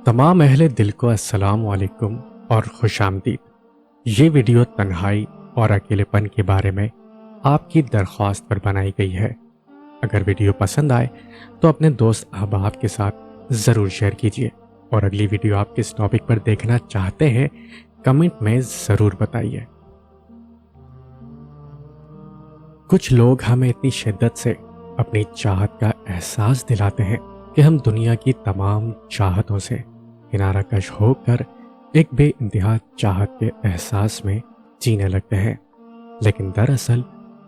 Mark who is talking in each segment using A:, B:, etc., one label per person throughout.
A: تمام اہل دل کو السلام علیکم اور خوش آمدید۔ یہ ویڈیو تنہائی اور اکیلے پن کے بارے میں آپ کی درخواست پر بنائی گئی ہے۔ اگر ویڈیو پسند آئے تو اپنے دوست احباب کے ساتھ ضرور شیئر کیجیے، اور اگلی ویڈیو آپ کس ٹاپک پر دیکھنا چاہتے ہیں کمنٹ میں ضرور بتائیے۔ کچھ لوگ ہمیں اتنی شدت سے اپنی چاہت کا احساس دلاتے ہیں کہ ہم دنیا کی تمام چاہتوں سے کنارہ کش ہو کر ایک بے انتہا چاہت کے احساس میں جینے لگتے ہیں، لیکن دراصل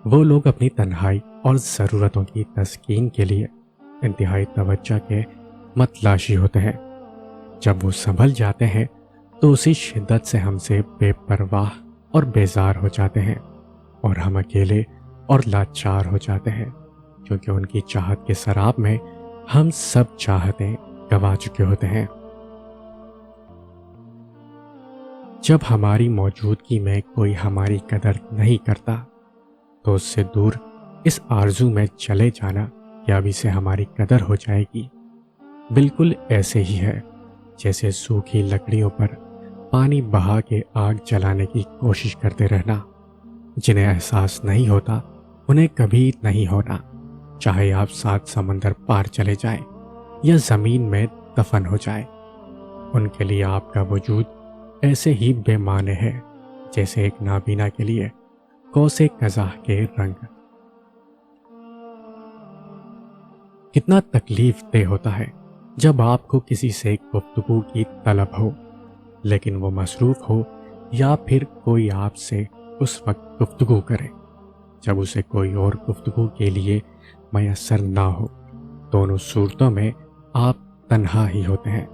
A: وہ لوگ اپنی تنہائی اور ضرورتوں کی تسکین کے لیے انتہائی توجہ کے متلاشی ہوتے ہیں۔ جب وہ سنبھل جاتے ہیں تو اسی شدت سے ہم سے بے پرواہ اور بیزار ہو جاتے ہیں، اور ہم اکیلے اور لاچار ہو جاتے ہیں، کیونکہ ان کی چاہت کے سراب میں ہم سب چاہتیں گوا چکے ہوتے ہیں۔ جب ہماری موجودگی میں کوئی ہماری قدر نہیں کرتا تو اس سے دور اس آرزو میں چلے جانا کہ ابھی سے ہماری قدر ہو جائے گی، بالکل ایسے ہی ہے جیسے سوکھی لکڑیوں پر پانی بہا کے آگ جلانے کی کوشش کرتے رہنا۔ جنہیں احساس نہیں ہوتا انہیں کبھی نہیں ہونا، چاہے آپ 7 سمندر پار چلے جائیں یا زمین میں دفن ہو جائے۔ ان کے لیے آپ کا وجود ایسے ہی بے معنی ہے جیسے ایک نابینا کے لیے قوس قزح کے رنگ۔ کتنا تکلیف دہ ہوتا ہے جب آپ کو کسی سے گفتگو کی طلب ہو لیکن وہ مصروف ہو، یا پھر کوئی آپ سے اس وقت گفتگو کرے جب اسے کوئی اور گفتگو کے لیے میسر نہ ہو۔ دونوں صورتوں میں آپ تنہا ہی ہوتے ہیں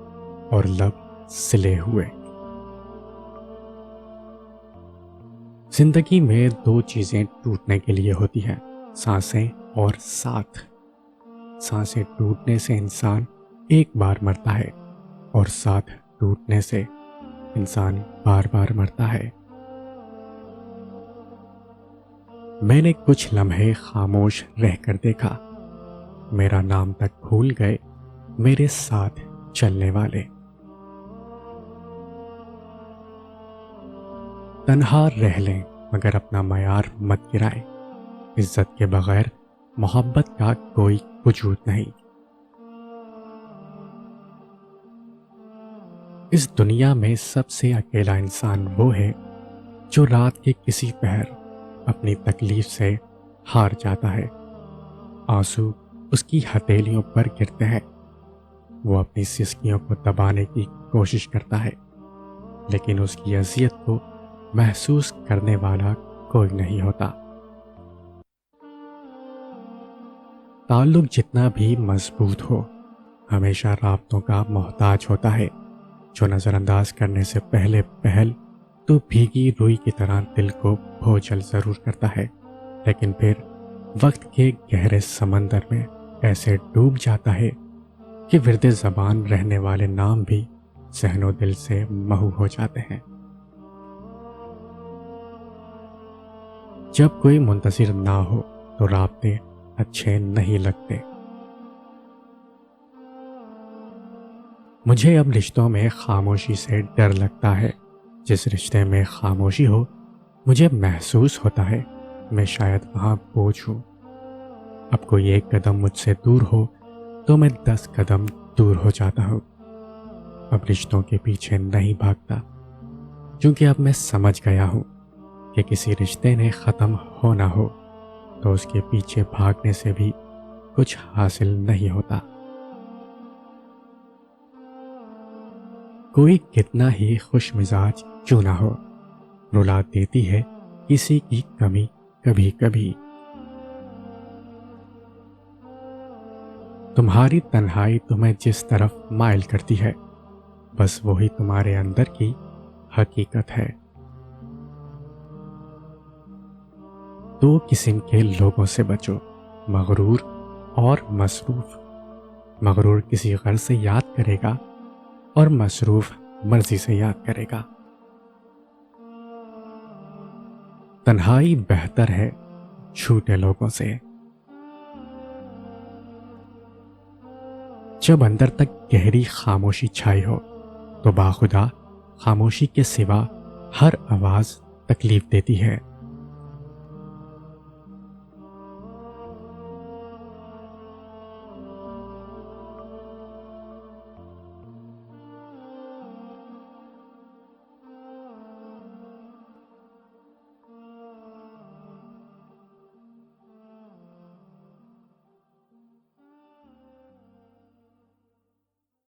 A: اور لب سلے ہوئے۔ زندگی میں دو چیزیں ٹوٹنے کے لیے ہوتی ہیں، سانسیں اور ساتھ۔ سانسیں ٹوٹنے سے انسان ایک بار مرتا ہے، اور ساتھ ٹوٹنے سے انسان بار بار مرتا ہے۔ میں نے کچھ لمحے خاموش رہ کر دیکھا، میرا نام تک بھول گئے میرے ساتھ چلنے والے۔ تنہا رہ لیں مگر اپنا معیار مت گرائیں، عزت کے بغیر محبت کا کوئی وجود نہیں۔ اس دنیا میں سب سے اکیلا انسان وہ ہے جو رات کے کسی پہر اپنی تکلیف سے ہار جاتا ہے۔ آنسو اس کی ہتھیلیوں پر گرتے ہیں، وہ اپنی سسکیوں کو دبانے کی کوشش کرتا ہے، لیکن اس کی اذیت کو محسوس کرنے والا کوئی نہیں ہوتا۔ تعلق جتنا بھی مضبوط ہو ہمیشہ رابطوں کا محتاج ہوتا ہے، جو نظر انداز کرنے سے پہل تو بھیگی روئی کی طرح دل کو بوجھل ضرور کرتا ہے، لیکن پھر وقت کے گہرے سمندر میں ایسے ڈوب جاتا ہے کہ ورد زبان رہنے والے نام بھی ذہن و دل سے محو ہو جاتے ہیں۔ جب کوئی منتظر نہ ہو تو رابطے اچھے نہیں لگتے۔ مجھے اب رشتوں میں خاموشی سے ڈر لگتا ہے۔ جس رشتے میں خاموشی ہو مجھے محسوس ہوتا ہے میں شاید وہاں بوجھ ہوں۔ اب کوئی ایک قدم مجھ سے دور ہو تو میں 10 قدم دور ہو جاتا ہوں۔ اب رشتوں کے پیچھے نہیں بھاگتا، کیونکہ اب میں سمجھ گیا ہوں کہ کسی رشتے نے ختم ہونا ہو تو اس کے پیچھے بھاگنے سے بھی کچھ حاصل نہیں ہوتا۔ کوئی کتنا ہی خوش مزاج کیوں نہ ہو، رلا دیتی ہے کسی کی کمی کبھی کبھی۔ تمہاری تنہائی تمہیں جس طرف مائل کرتی ہے بس وہی تمہارے اندر کی حقیقت ہے۔ دو قسم کے لوگوں سے بچو، مغرور اور مصروف۔ مغرور کسی غرض سے یاد کرے گا اور مصروف مرضی سے یاد کرے گا۔ تنہائی بہتر ہے جھوٹے لوگوں سے۔ جب اندر تک گہری خاموشی چھائی ہو تو باخدا خاموشی کے سوا ہر آواز تکلیف دیتی ہے۔